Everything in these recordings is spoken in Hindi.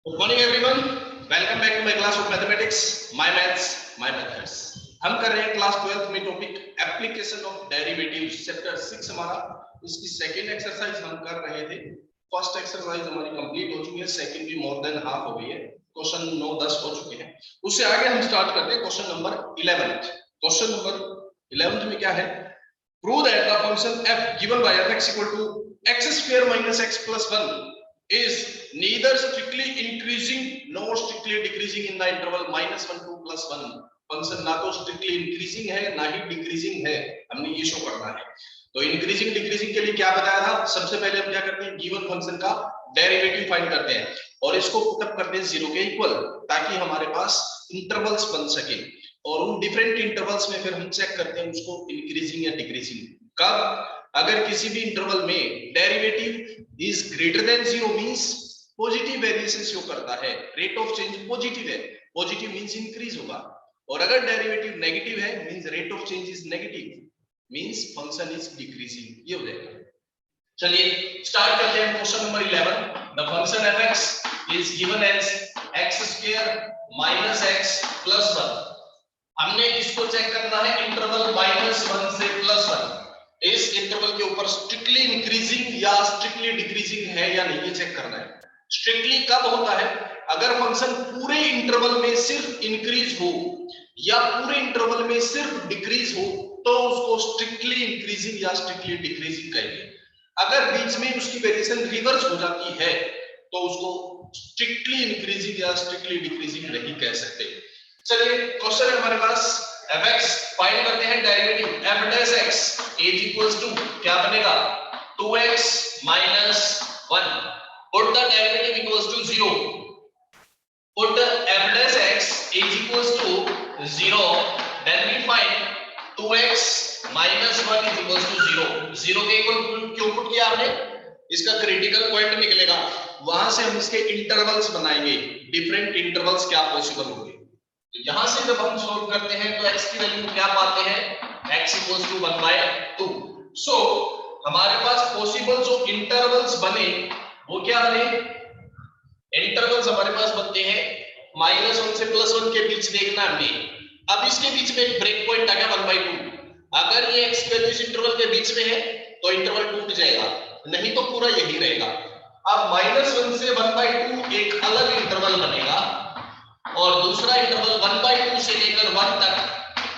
Good morning everyone, welcome back to my class of mathematics, my maths my methods. हम कर रहे हैं क्लास 12th में topic application of derivatives, chapter 6 हमारा। इसकी सेकंड एक्सरसाइज हम कर रहे थे। फर्स्ट एक्सरसाइज हमारी कंप्लीट हो चुकी है, सेकंड भी मोर देन हाफ हो गई है। क्वेश्चन 9 10 हो चुके हैं। उससे आगे हम स्टार्ट करते हैं क्वेश्चन नंबर 11। क्वेश्चन नंबर 11 में क्या है? Prove that the function f given by f(x) = x square minus x plus 1 is neither strictly increasing nor strictly decreasing in the interval -1 to +1। Function ना तो स्ट्रिक्टली इंक्रीजिंग है ना ही डिक्रीजिंग है, हमने ये शो करना है। तो इंक्रीजिंग डिक्रीजिंग के लिए क्या बताया था? सबसे पहले हम क्या करते हैं, गिवन फंक्शन का डेरिवेटिव फाइंड करते हैं और इसको पुटअप करते हैं 0 के इक्वल, ताकि हमारे पास इंटरवल्स बन सके। और उन डिफरेंट इंटरवल्स में फिर हम चेक करते हैं उसको इंक्रीजिंग या डिक्रीजिंग। कब? अगर किसी भी इंटरवल में derivative is greater than 0 means positive variation show करता है, रेट ऑफ चेंज पॉजिटिव है, पॉजिटिव मींस इंक्रीज होगा। और अगर डेरिवेटिव नेगेटिव है means rate of change is negative, means function is decreasing. ये हो जाएगा। चलिए स्टार्ट करते हैं question number 11। The function fx is given as x² - x + 1। हमने इसको चेक करना है इंटरवल -1 से +1। इस इंटरवल के ऊपर स्ट्रिक्टली इंक्रीजिंग या स्ट्रिक्टली डिक्रीजिंग है या नहीं, ये चेक करना है। स्ट्रिक्टली कब होता है? अगर फंक्शन पूरे इंटरवल में सिर्फ इंक्रीज हो या पूरे इंटरवल में सिर्फ डिक्रीज हो तो उसको स्ट्रिक्टली इंक्रीजिंग या स्ट्रिक्टली डिक्रीजिंग कहेंगे। अगर बीच में उसकी वेरिएशन रिवर्स हो जाती है तो उसको स्ट्रिक्टली इंक्रीजिंग या स्ट्रिक्टली डिक्रीजिंग नहीं कह सकते। चलिए क्वेश्चन है हमारे पास, fx फाइंड करते हैं derivative f'(x) is equals to क्या बनेगा? 2x - 1। Put the derivative equals to 0। Put f'(x) is equals to 0, then we find 2x - 1 is equals to 0। 0 के इक्वल क्यों पुट किया आपने? इसका क्रिटिकल पॉइंट निकलेगा, वहां से हम इसके इंटरवल्स बनाएंगे, डिफरेंट इंटरवल्स क्या पॉसिबल होंगे। यहां से जब हम सॉल्व करते हैं तो x की वैल्यू क्या पाते हैं? x = 1/2। सो हमारे पास पॉसिबल जो इंटरवल्स बने वो क्या बने? इंटरवल्स हमारे पास बनते हैं -1 से +1 के बीच। देखना हमने, अब इसके बीच में एक ब्रेक पॉइंट आ गया 1/2। अगर ये x वैल्यू इस इंटरवल के बीच में है तो इंटरवल टूट जाएगा, नहीं तो पूरा यही रहेगा। अब -1 से 1/2 एक अलग इंटरवल बनेगा और दूसरा इंटरवल 1/2 से लेकर 1 तक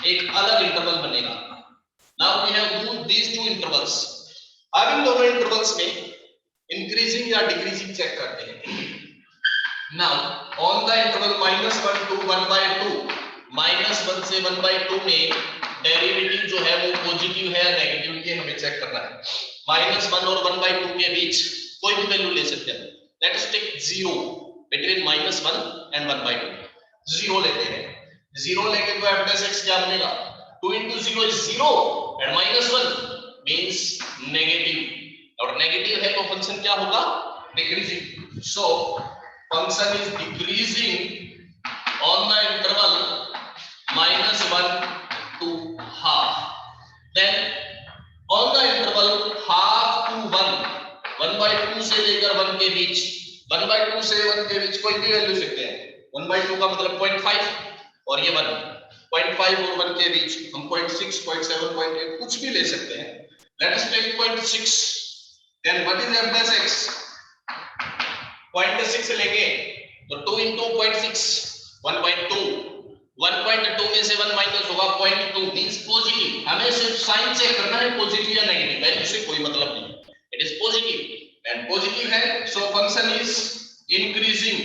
एक अलग इंटरवल बनेगा। Now we have these two intervals। अब इन दोनों इंटरवल्स में इंक्रीजिंग या डिक्रीजिंग चेक करते हैं। Now on the interval -1 to 1/2, -1 से 1/2 में डेरिवेटिव जो है वो पॉजिटिव है या नेगेटिव के हमें चेक करना है। -1 और 1/2 के बीच कोई भी वैल्यू ले सकते हैं। Let us take 0 between -1 and 1/2। 0 लेते हैं। 0 लेके तो f'(x) क्या बनेगा? 2 * 0 is 0 and -1 means नेगेटिव, और नेगेटिव है तो फंक्शन क्या होगा? Decreasing. So function is decreasing on the interval -1 to half। Then on the interval half to 1, 1/2 से लेकर 1 के बीच, 1/2 से 1 के बीच कोई भी वैल्यू सकते हैं। 1/2 का मतलब 0.5 और ये 1, 0.5 और 1 के बीच हम 0.6, 0.7, 0.8 कुछ भी ले सकते हैं। Let us take 0.6। Then what is f'(x)? 0.6 लेंगे तो 2 * 0.6 1.2। 1.2 में से 1 माइनस होगा 0.2 मींस पॉजिटिव। हमें सिर्फ साइन चेक करना है, पॉजिटिव या नेगेटिव, वैल्यू से कोई मतलब नहीं। It is positive and positive है, so function is increasing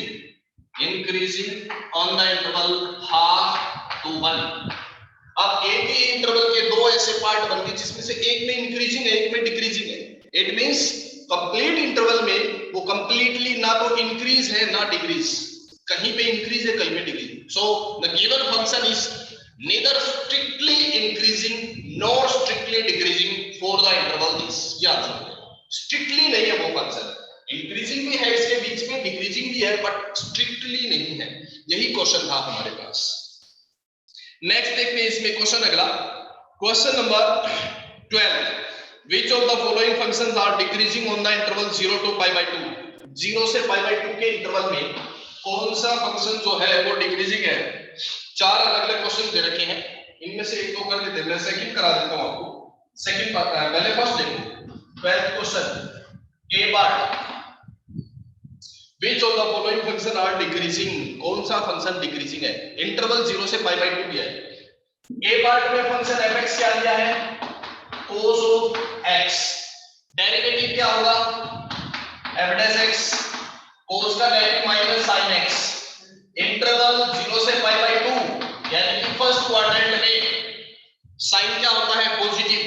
on the interval half to 1। अब एक ही इंटरवल के दो ऐसे पार्ट बन गए जिसमें से एक में इंक्रीजिंग है एक में डिक्रीजिंग है। इट मींस कंप्लीट इंटरवल में वो कंप्लीटली ना तो इंक्रीज है ना डिक्रीज, कहीं पे इंक्रीज है कहीं पे decrease. So the given function is neither strictly increasing nor strictly decreasing for the interval this। ये आंसर है। स्ट्रिक्टली नहीं है वो फंक्शन, इंक्रीजिंग भी है इसके बीच में, डिक्रीजिंग भी है, बट स्ट्रिक्टली नहीं है। यही क्वेश्चन था हमारे पास। नेक्स्ट देखते हैं इसमें क्वेश्चन अगला, question number 12। Which of the following functions are decreasing on the interval 0 to π/2? 0 से π/2 के इंटरवल में कौन सा फंक्शन जो है वो डिक्रीजिंग है। चार अलग अलग क्वेश्चन दे रखे हैं, इनमें से एक दो कर लेते हैं। मैं सेकंड करा देता हूं आपको। सेकंड पार्ट है, पहले फर्स्ट देखो। 12th question A part, which of the following function are decreasing, कौन सा फंक्शन डिक्रीजिंग है। इंटरवल 0 से पाई बाय 2 दिया है। ए पार्ट में फंक्शन fx क्या दिया है, cos of x। डेरिवेटिव क्या होगा, f dash x, cos का derivative minus sin x। Interval 0 से पाई बाय 2 यानी कि फर्स्ट क्वाड्रेंट में साइन क्या होता है, पॉजिटिव।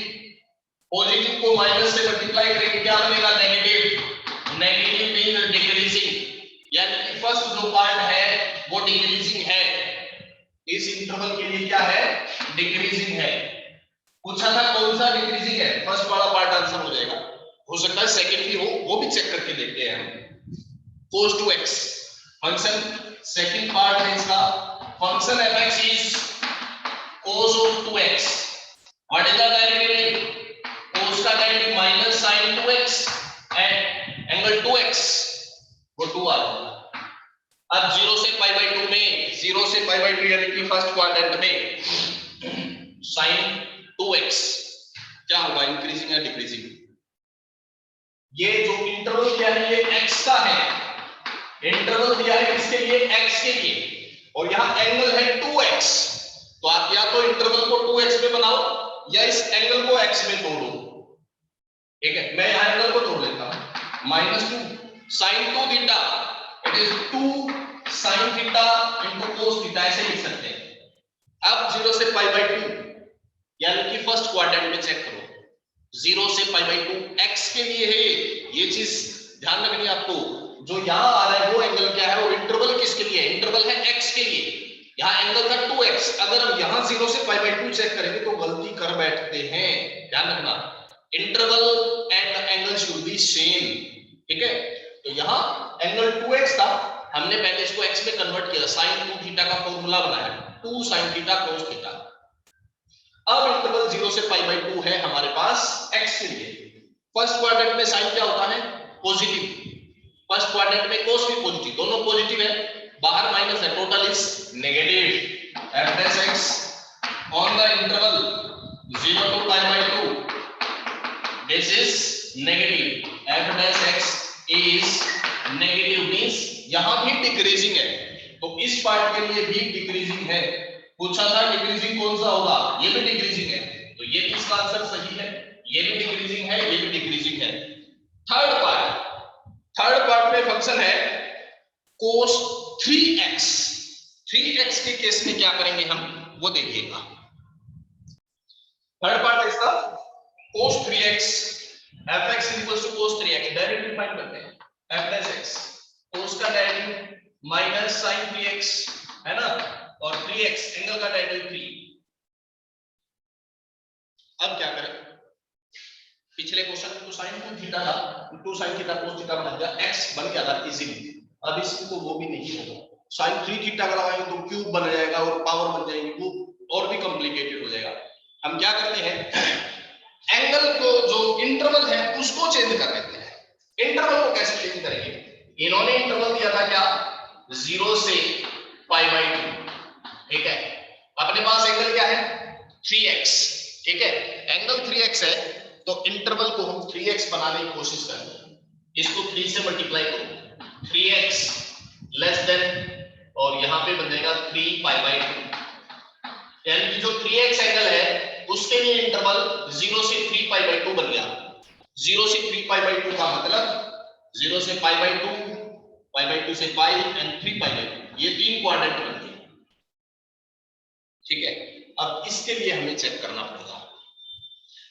पॉजिटिव को माइनस से मल्टीप्लाई करेंगे क्या बनेगा, नेगेटिव। नेगेटिव मीन डिक्रीजिंग, यानी कि फर्स्ट जो पार्ट है वो डिक्रीजिंग है। इस इंटरवल के लिए क्या है, डिक्रीजिंग है। पूछा था कौन सा डिक्रीजिंग है, फर्स्ट वाला पार्ट आंसर हो जाएगा। हो सकता है सेकंड भी हो, वो भी चेक करके देखते हैं हम। cos 2x function, second part है इसका, function fx is cos of 2x। What is the derivative, cos का derivative minus sin 2x and angle 2x वो 2 आ जाएगा। अब 0 से पाई बाय 2 में, 0 से पाई बाय 2 यानी कि फर्स्ट क्वाड्रेंट में sin 2x क्या होगा, इंक्रीजिंग या डिक्रीजिंग। ये जो इंटरवल क्या है, ये x का है। इंटरवल दिया है किसके लिए, x के लिए, और यहां एंगल है 2x। तो आप या तो इंटरवल को 2x में बनाओ या इस एंगल को x में तोड़ो। ठीक है, मैं यहां एंगल को तोड़ लेता हूं। -2 sin 2 theta, it is 2 sin theta into cos theta, ऐसे लिख सकते हैं। अब 0 से पाई बाय 2 यानी कि फर्स्ट क्वाड्रेंट में चेक करो, 0 से पाई बाय 2 x के लिए है। ये चीज ध्यान रखनी है आपको। जो यहां आ रहा है वो एंगल क्या है, और इंटरवल किसके लिए है, इंटरवल है x के लिए। यहां एंगल था 2x। अगर हम यहां 0 से पाई बाय 2 चेक करेंगे तो गलती कर बैठते हैं, ध्यान रखना। Interval and angle should be same. ठीक है, तो यहां एंगल 2x था, हमने पहले इसको x में कन्वर्ट किया, sin 2 थीटा का फॉर्मूला बनाया, 2 sin थीटा cos थीटा। अब इंटरवल 0 से पाई बाय 2 है हमारे पास x के लिए। फर्स्ट क्वाड्रेंट में साइन क्या होता है, पॉजिटिव। फर्स्ट क्वाड्रेंट में cos भी पॉजिटिव, दोनों पॉजिटिव है, बाहर माइनस है, total is negative. f dash x on the interval 0 to pi by 2 this is negative। f dash x is negative means यहां भी डिक्रीजिंग है, तो इस पार्ट के लिए भी डिक्रीजिंग है। पूछा था डिक्रीजिंग कौन सा होगा, ये भी डिक्रीजिंग है, तो ये भी इसका आंसर सही है। ये भी डिक्रीजिंग है, ये भी डिक्रीजिंग है। थर्ड पार्ट में फंक्शन है cos 3x। 3x के केस में क्या करेंगे हम, वो देखिएगा। थर्ड पार्ट है इसका cos 3x, fx equals to cos 3x। Derivative find करते हैं, f dash x, cos का डेरिवेटिव माइनस sin 3x है ना, और 3x एंगल का डेरिवेटिव 3। अब क्या करें, पिछले क्वेश्चन में तो sin 2 थीटा था, 2 sin थीटा cos थीटा बन गया, x बन गया था इजीली। अब इसमें तो वो भी नहीं होगा, sin 3 थीटा लगाएंगे तो क्यूब बन जाएगा और पावर बन जाएगी, वो और भी कॉम्प्लिकेटेड हो जाएगा। हम क्या करते हैं, एंगल को जो इंटरवल है उसको चेंज कर देते हैं। इंटरवल को कैसे चेंज करेंगे, इन्होंने इंटरवल दिया था क्या, 0 से पाई बाय 2। ठीक है, अपने पास एंगल क्या है, 3x। ठीक है, एंगल 3x है, तो इंटरवल को हम 3x बनाने की कोशिश करेंगे। इसको 3 से मल्टीप्लाई करो, 3x लेस देन, और यहां पे बन जाएगा 3 पाई बाय 2। यानी कि जो 3x एंगल है उसके लिए इंटरवल 0 से 3 पाई बाय 2 बन गया। 0 से 3 पाई बाय 2 का मतलब 0 से पाई बाय 2, पाई बाय 2 से पाई एंड 3 पाई बाय 2, ये 3 क्वाड्रेंट बन गए। ठीक है, अब इसके लिए हमें चेक करना पड़ेगा।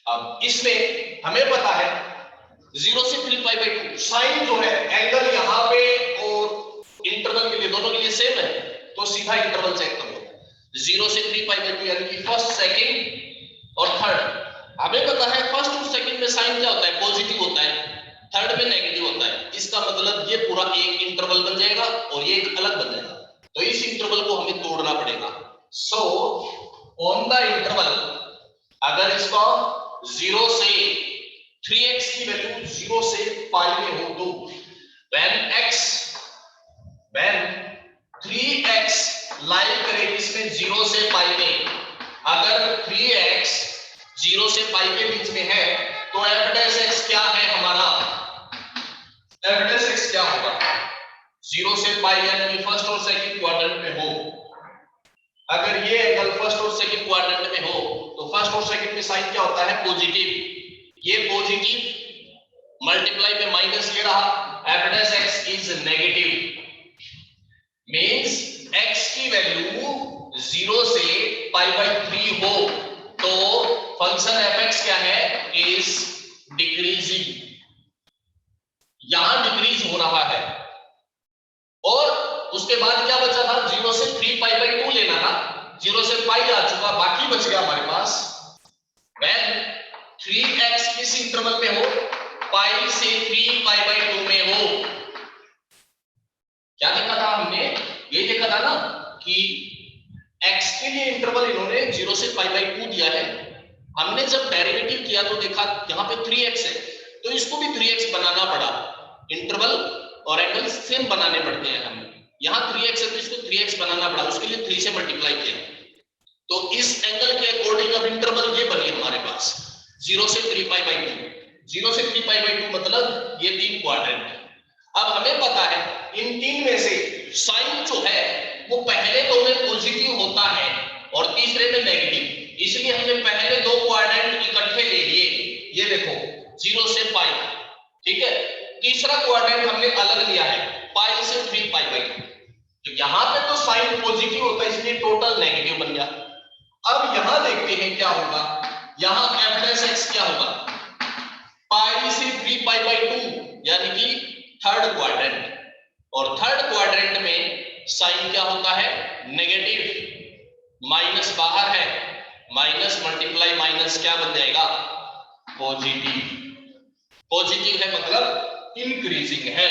अब इसमें हमें पता है 0 से 3 पाई बाय 2 साइन जो है एंगल यहां पे और इंटरवल के लिए दोनों के लिए सेम है, तो सीधा इंटरवल चेक करो। 0 से 3 पाई बाय 2 यानी कि फर्स्ट, सेकंड और थर्ड। हमें पता है फर्स्ट और सेकंड में साइन क्या होता है, पॉजिटिव होता है, थर्ड में नेगेटिव होता है। इसका मतलब ये पूरा एक इंटरवल बन जाएगा और ये एक अलग बन जाएगा, तो इस इंटरवल को हमें तोड़ना पड़ेगा। सो ऑन द इंटरवल, अगर इसका 0 से 3x की वैल्यू 0 से पाई में हो तो when से पाई के बीच में है, तो एफ डैश एक्स क्या है हमारा, एफ डैश एक्स क्या होगा, 0 से पाई यानी फर्स्ट और सेकंड क्वाड्रेंट में हो। अगर ये एंगल फर्स्ट और सेकंड क्वाड्रेंट में हो तो फर्स्ट और सेकंड में साइन क्या होता है, पॉजिटिव। ये पॉजिटिव मल्टीप्लाई में माइनस ये रहा, F dash x is negative, means x की वैल्यू 0 से पाई बाई 3 हो तो फंक्शन एफ एक्स क्या है, इज डिक्रीजिंग, यहां डिक्रीज हो रहा है। और उसके बाद क्या बचा था, 0 से 3 पाई बाई 2 लेना था, 0 से पाई आ चुका, बाकी बच गया हमारे पास when 3x किस इंटरवल में हो, पाई से 3 पाई बाई 2 में हो। क्या देखा था हमने, ये देखा था ना कि x के लिए इंटरवल इन्होंने 0 से पाई बाई 2 दिया है। हमने जब डेरिवेटिव किया तो देखा यहाँ पे 3x है, तो इसको भी 3x बनाना पड़ा, इंटरवल और एंगल सेम बनाने पड़ते हैं हमें। यहाँ 3x है तो इसको 3x बनाना पड़ा, उसके लिए 3 से मल्टीप्लाई किया। तो इस एंगल के अकॉर्डिंग अब इंटरवल ये बनी हमारे पास 0 से 3 पाई बाई 2, 0 से 3 पाई बाई 2 मतलब ये 3 क्वाड्रेंट। अब हमें पता है इन 3 में से साइन जो है वो पहले 2 में पॉजिटिव होता है और तीसरे में नेगेटिव, इसलिए हमने पहले 2 क्वाड्रेंट इकट्ठे ले लिए। ये देखो 0 से पाई, ठीक है, तीसरा क्वाड्रेंट हमने अलग लिया है पाई से 3 पाई बाई 2। तो यहां पे तो साइन पॉजिटिव होता है इसलिए टोटल नेगेटिव बन गया। अब यहां देखते हैं क्या होगा, यहां एफ डैश एक्स क्या होगा, पाई से 3 पाई बाई 2 यानी कि थर्ड क्वाड्रेंट, और थर्ड क्वाड्रेंट में साइन क्या होता है, नेगेटिव, माइनस बाहर है, माइनस मल्टीप्लाई माइनस क्या बन जाएगा, पॉजिटिव। पॉजिटिव है मतलब इंक्रीजिंग है,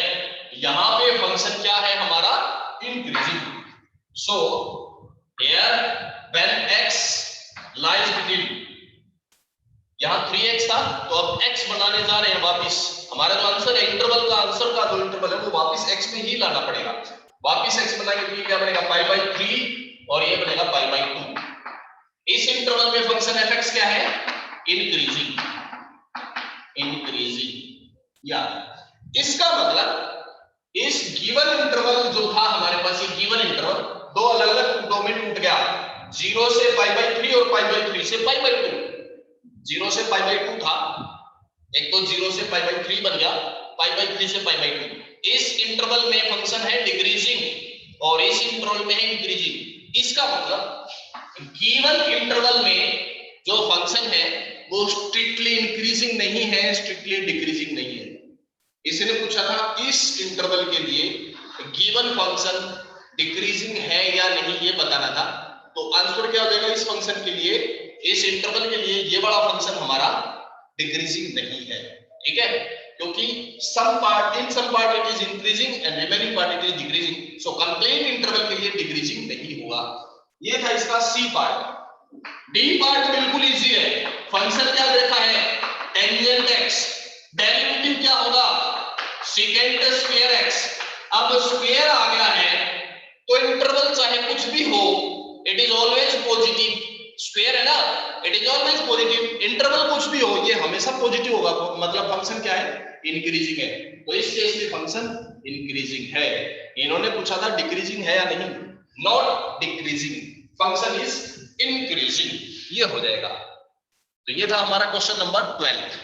यहां पे फंक्शन क्या है हमारा, increasing. So here when x lies between, यहां 3x था तो अब x बनाने जा रहे हैं वापस। हमारा जो आंसर है इंटरवल का, आंसर का जो इंटरवल है वो वापस x में ही लाना पड़ेगा। वापस x बनाएंगे तो ये क्या बनेगा, पाई बाई 3 और ये बनेगा पाई बाई 2। इस इंटरवल में फंक्शन fx क्या है, इंक्रीजिंग, इंक्रीजिंग। या इसका मतलब इस गिवन इंटरवल जो था हमारे पास, ये गिवन इंटरवल दो अलग अलग टुकड़ों में टूट गया, 0 से पाई बाई 3 और पाई बाई 3 से पाई बाई 2। 0 से पाई बाई 2 था, एक तो 0 से पाई बाई 3 बन गया, पाई बाई 3 से पाई बाई 2। इस इंटरवल में फंक्शन है डिक्रीजिंग और इस इंटरवल में है इंक्रीजिंग। इसका मतलब गिवन इंटरवल में जो फंक्शन है वो स्ट्रिक्टली इंक्रीजिंग नहीं है, स्ट्रिक्टली डिक्रीजिंग नहीं है। इसने पूछा था इस इंटरवल के लिए गिवन फंक्शन डिक्रीजिंग है या नहीं, ये बताना था। तो आंसर क्या हो जाएगा इस फंक्शन के लिए, इस इंटरवल के लिए ये वाला फंक्शन हमारा डिक्रीजिंग नहीं है, ठीक है, क्योंकि some part it is increasing and remaining part it is decreasing. So complete interval के लिए डिक्रीजिंग नहीं हुआ। ये था इसका सी पार्ट। डी पार्ट बिल्कुल इजी है, फंक्शन क्या देखा है, टेंजेंट x, डेरिवेटिव क्या होगा, सेकेंट स्क्वायर x। अब स्क्वायर आ गया है तो इंटरवल चाहे कुछ भी हो it is always positive, square है ना, it is always positive. Interval कुछ भी हो ये हमेशा पॉजिटिव होगा, मतलब फंक्शन क्या है, इंक्रीजिंग है। तो इस केस में फंक्शन इंक्रीजिंग है। इन्होंने पूछा था डिक्रीजिंग है या नहीं, not decreasing, function is increasing, ये हो जाएगा। तो ये था हमारा क्वेश्चन नंबर 12।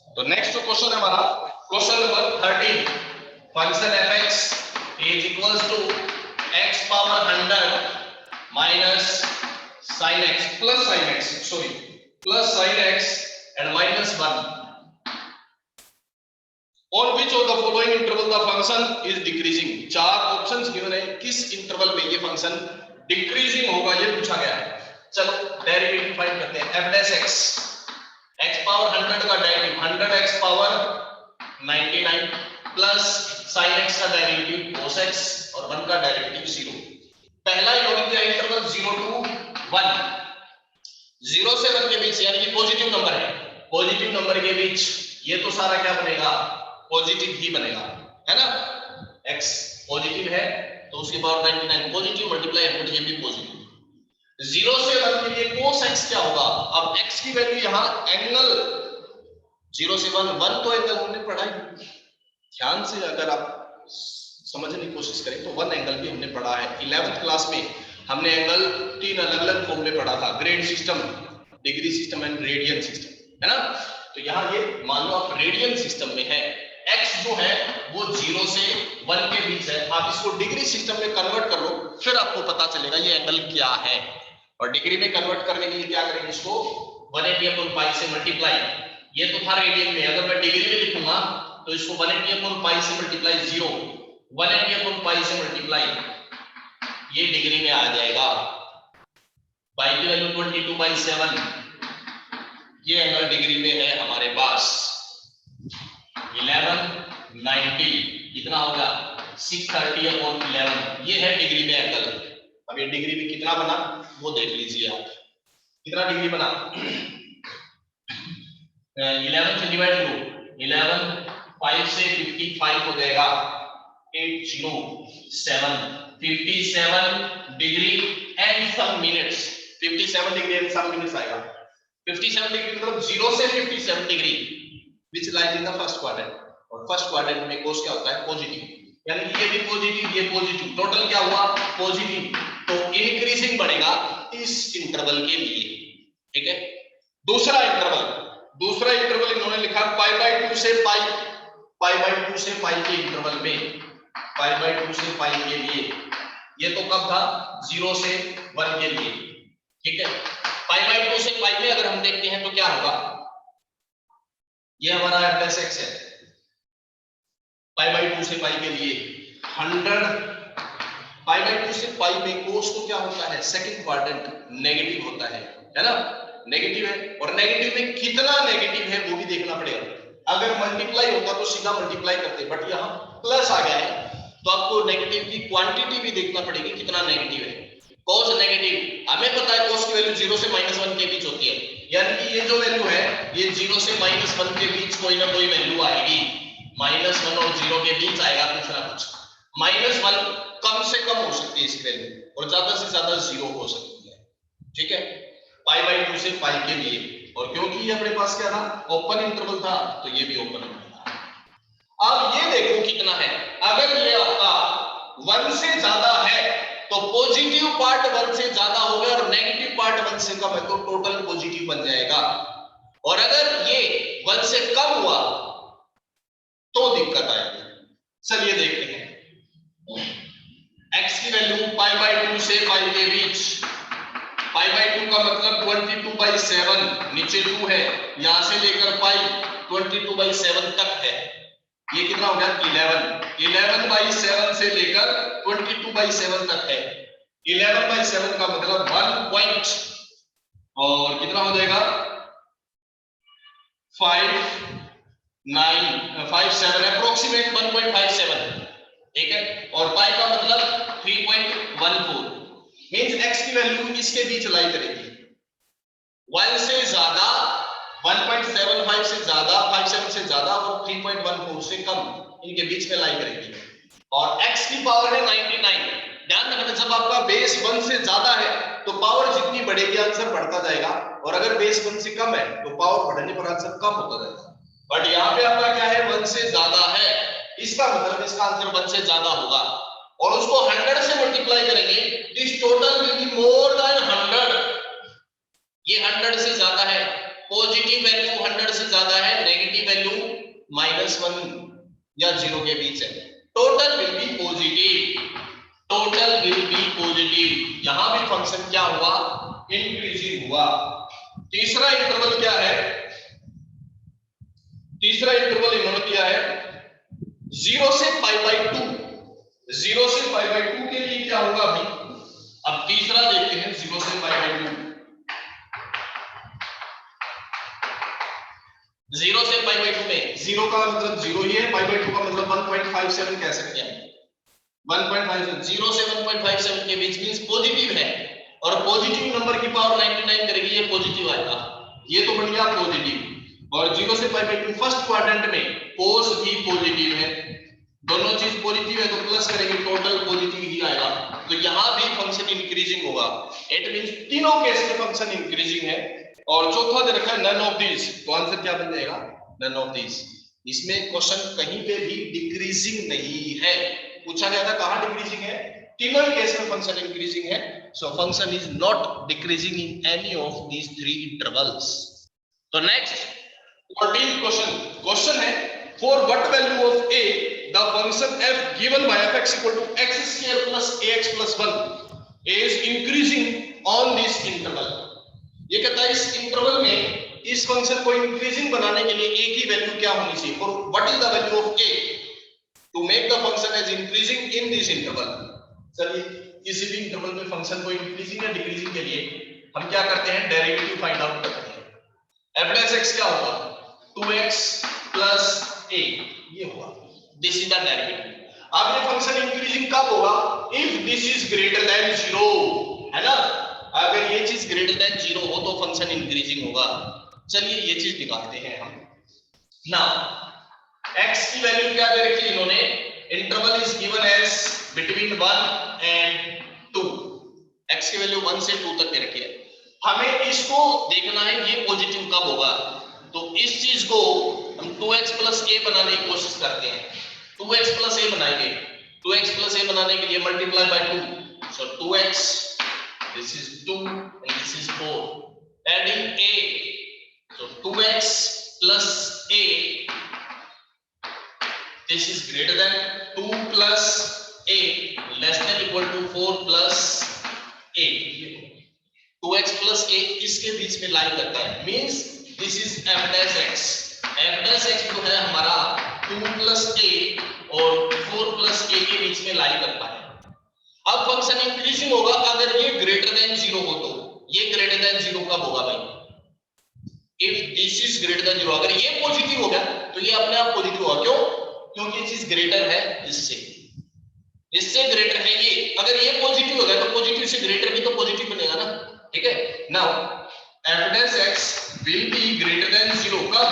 तो नेक्स्ट क्वेश्चन है हमारा question number 13। Function fx is equals to x power 100 minus sin x plus sin x, sorry, plus sin x and minus 1 on which of the following interval the function is decreasing। चार ऑप्शंस गिवन है, किस इंटरवल में ये फंक्शन डिक्रीजिंग होगा ये पूछा गया है। चलो डेरिवेटिव फाइंड करते हैं। f dash x, x power 100 का derivative 100x power 99 plus sin x का डेरिवेटिव cos x और 1 का डेरिवेटिव 0। पहला इन्होंने दिया इंटरवल 0 to 1, 0 से 1 के बीच, यानी कि पॉजिटिव नंबर है, पॉजिटिव नंबर के बीच ये तो सारा क्या बनेगा, पॉजिटिव ही बनेगा, है ना। x पॉजिटिव है तो उसकी पावर 99 पॉजिटिव, मल्टीप्लाई 100 ये भी पॉजिटिव। 0 से 1 के लिए cos x क्या होगा? अब x की वैल्यू यहाँ एंगल 0 से 1 तो एंगल हमने पढ़ा ही, ध्यान से अगर आप समझने की कोशिश करें तो 1 एंगल भी हमने पढ़ा है 11th क्लास में। हमने एंगल 3 अलग अलग फॉर्म में पढ़ा था, grade system, degree system and radian system, है ना। तो यहाँ ये मान लो आप रेडियन सिस्टम में है, x जो है वो 0 से 1 के बीच है, आप इसको डिग्री सिस्टम में कन्वर्ट कर लो, फिर आपको पता चलेगा ये एंगल क्या है। और डिग्री में कन्वर्ट करने के लिए क्या करेंगे, इसको 180/π से मल्टीप्लाई, ये तो था रेडियन में, अगर मैं डिग्री में लिखूंगा तो इसको 180/π से मल्टीप्लाई 0, 180/π से मल्टीप्लाई, ये डिग्री में आ जाएगा। पाई की वैल्यू 22/7, ये एंगल डिग्री में है हमारे पास 1190, कितना होगा 630/11, ये है डिग्री में एंगल। अब ये डिग्री में कितना बना वो देख लीजिए आप, कितना डिग्री बना 11 से डिवाइड करो, 11 5 से 55 हो जाएगा 807, 57 degree and some minutes, 57 degree and some minutes आएगा। 57 डिग्री मतलब 0 से 57 degree which lies in the first quadrant, और फर्स्ट क्वाड्रेंट में कोस क्या होता है पॉजिटिव, यानी कि ये भी पॉजिटिव ये पॉजिटिव, टोटल क्या हुआ पॉजिटिव, तो इंक्रीजिंग बढ़ेगा इस इंटरवल के लिए, ठीक है। दूसरा इंटरवल इन्होंने लिखा π/2 से π/2 से π के इंटरवल में, π/2 से π के लिए, ये तो कब था 0 से 1 के लिए, ठीक है। π/2 से π में अगर हम देखते हैं तो क्या होगा, ये हमारा f+x है, π/2 से π के लिए 100, π/2 से π में कोस तो क्या होता है सेकंड क्वाड्रेंट नेगेटिव होता है ना, नेगेटिव है, और नेगेटिव में कितना नेगेटिव है वो भी देखना पड़ेगा। अगर मल्टीप्लाई होता तो सीधा मल्टीप्लाई करते, बट यहाँ प्लस आ गया है तो आपको नेगेटिव की क्वांटिटी भी देखना पड़ेगी कितना नेगेटिव है। कोस नेगेटिव, हमें पता है कोस की वैल्यू 0 से -1 के बीच होती है, यानी कि ये जो वैल्यू है ये 0 से -1 के बीच कोई ना कोई वैल्यू आएगी, -1 और 0 के बीच आएगा कुछ ना कुछ। -1 कम से कम हो सकती है इसकी वैल्यू, और ज्यादा से ज्यादा 0 हो सकती है, ठीक है, π/2 से π के लिए। और क्योंकि ये अपने पास क्या था ओपन इंटरवल था तो ये भी ओपन इंटरवल था। अब ये देखो कितना है, अगर ये आपका 1 से ज्यादा है तो पॉजिटिव पार्ट 1 से ज्यादा होगा और नेगेटिव पार्ट 1 से कम है तो टोटल पॉजिटिव बन जाएगा, और अगर ये 1 से कम हुआ तो दिक्कत आएगी। चलिए देखते हैं, x की वैल्यू π/2 से π के बीच, π/2 का मतलब 22/7, नीचे 2 है, यहां से लेकर π 22/7 तक है, ये कितना हो गया 11/7 से लेकर 22/7 तक है। 11/7 का मतलब 1 पॉइंट और कितना हो जाएगा 5.957 अप्रोक्सीमेट 1.57, ठीक है, और पाई का मतलब 3.14, मींस x की वैल्यू इसके बीच लाई करेगी, 1 से ज्यादा 1.75 से ज्यादा 57 से ज्यादा और 3.14 से कम, इनके बीच में लाई करेगी। और x की पावर है 99, ध्यान रखना जब आपका बेस 1 से ज्यादा है तो पावर जितनी बढ़ेगी आंसर बढ़ता जाएगा, और अगर बेस 1 से कम है तो पावर बढ़ने पर आंसर कम होता जाएगा। बट यहाँ पे आपका क्या है 1 से ज्यादा है, इसका मतलब इसका आंसर 1 से ज्यादा होगा, और उसको 100 से मल्टीप्लाई करेंगे, this total will be more than 100, ये 100 से ज्यादा है, पॉजिटिव वैल्यू 100 से ज्यादा है, नेगेटिव वैल्यू -1 या 0 के बीच है, total will be positive, total will be positive. यहां भी फंक्शन क्या हुआ इंक्रीजिंग हुआ। तीसरा इंटरवल क्या है, तीसरा इंटरवल इन्होंने किया है 0 से π/2, 0 से π/2 के लिए क्या होगा अभी, अब तीसरा देखते हैं 0 से π/2, 0 से π/2 में 0 का मतलब 0 ही है, π/2 का मतलब 1.57 कह सकते हैं, 1.57, 0 से 1.57 के बीच मींस पॉजिटिव है, और पॉजिटिव नंबर की पावर 99 करेगी, ये पॉजिटिव आएगा, ये तो बन गया पॉजिटिव। और 0 से π/2 फर्स्ट क्वाड्रेंट में कोस भी पॉजिटिव है, दोनों चीज पॉजिटिव है तो प्लस करेंगे टोटल पॉजिटिव ही आएगा, तो यहां भी फंक्शन इंक्रीज इंक्रीजिंग होगा। इट मींस तीनों केस में फंक्शन इंक्रीजिंग है। और चौथा दे रखा है नन ऑफ दीज, तो आंसर क्या बन जाएगा? None of these. इसमें क्वेश्चन कहीं पे भी डिक्रीजिंग नहीं है। पूछा गया था कहां डिक्रीजिंग है? तीनों ही केस में फंक्शन इंक्रीजिंग है। So function is not decreasing in any of these three intervals. तो नेक्स्ट 14th क्वेश्चन है for what value of a the function f given by fx equal to x square plus ax plus 1 is increasing on this interval। ये कहता है इस इंटरवल में इस फंक्शन को इंक्रीजिंग बनाने के लिए a की वैल्यू क्या होनी चाहिए? For what is the value of a to make the function as increasing in this interval. चलिए किसी भी इंटरवल में फंक्शन को इंक्रीजिंग या डिक्रीजिंग के लिए हम क्या करते हैं? डेरिवेटिव फाइंड आउट करते हैं। f dash x क्या होगा? 2x plus a, ये होगा। This is the derivative. अब ये फंक्शन इंक्रीजिंग कब होगा? If this is greater than 0, है ना? अगर ये चीज ग्रेटर देन 0 हो तो फंक्शन इंक्रीजिंग होगा। चलिए ये चीज निकालते हैं हम। नाउ x की वैल्यू क्या दे रखी है इन्होंने? Interval is given as between 1 and 2। x की वैल्यू 1 से 2 तक दे रखी है। हमें इसको देखना है ये पॉजिटिव कब होगा। तो इस चीज को हम 2x plus a बनाने की कोशिश करते हैं। 2x plus a बनाएंगे। 2x plus a बनाने के लिए multiply by 2, so 2x, this is 2 and this is 4, adding a, so 2x plus a, this is greater than 2 plus a less than equal to 4 plus a। 2x plus a इसके बीच में लाइन करता है, means this is f dash x। f dash x जो है हमारा 2 plus a और 4 plus a के बीच में लाई करता है। अब फंक्शन इंक्रीजिंग होगा अगर ये ग्रेटर देन 0 हो तो। ये ग्रेटर देन 0 कब होगा भाई? If this is greater than 0। अगर ये पॉजिटिव हो गया तो ये अपने आप पॉजिटिव होगा। क्यों? क्योंकि ये चीज ग्रेटर है इससे। इससे ग्रेटर है ये। अगर ये पॉजिटिव हो गया तो पॉजिटिव से ग्रेटर भी तो पॉजिटिव बनेगा ना। ठीक है? Now f dash x will be greater than 0 कब?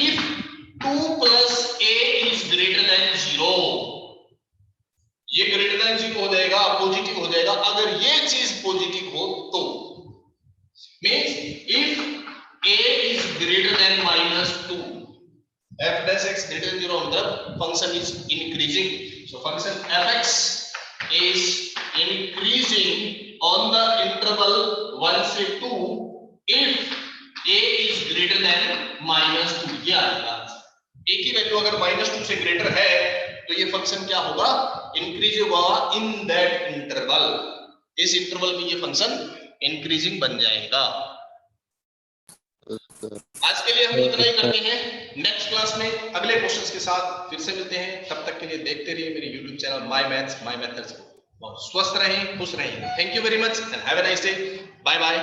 if 2 plus a is greater than 0। ये greater than 0 हो जाएगा, पॉजिटिव हो जाएगा अगर ये चीज पॉजिटिव हो तो। Means if a is greater than -2, f dash x greater than 0 मतलब function is increasing। so function fx is increasing on the interval 1 से 2 if a is greater than -2। ये आएगा। a की वैल्यू अगर -2 से ग्रेटर है तो ये फंक्शन क्या होगा? इंक्रीज होगा इन दैट इंटरवल। इस इंटरवल में ये फंक्शन इंक्रीजिंग बन जाएगा। आज के लिए हम इतना ही करते हैं। नेक्स्ट क्लास में अगले क्वेश्चंस के साथ फिर से मिलते हैं। तब तक के लिए देखते रहिए मेरे YouTube channel my maths my methods को। स्वस्थ रहें, खुश रहें। Thank you very much and have a nice day. Bye bye.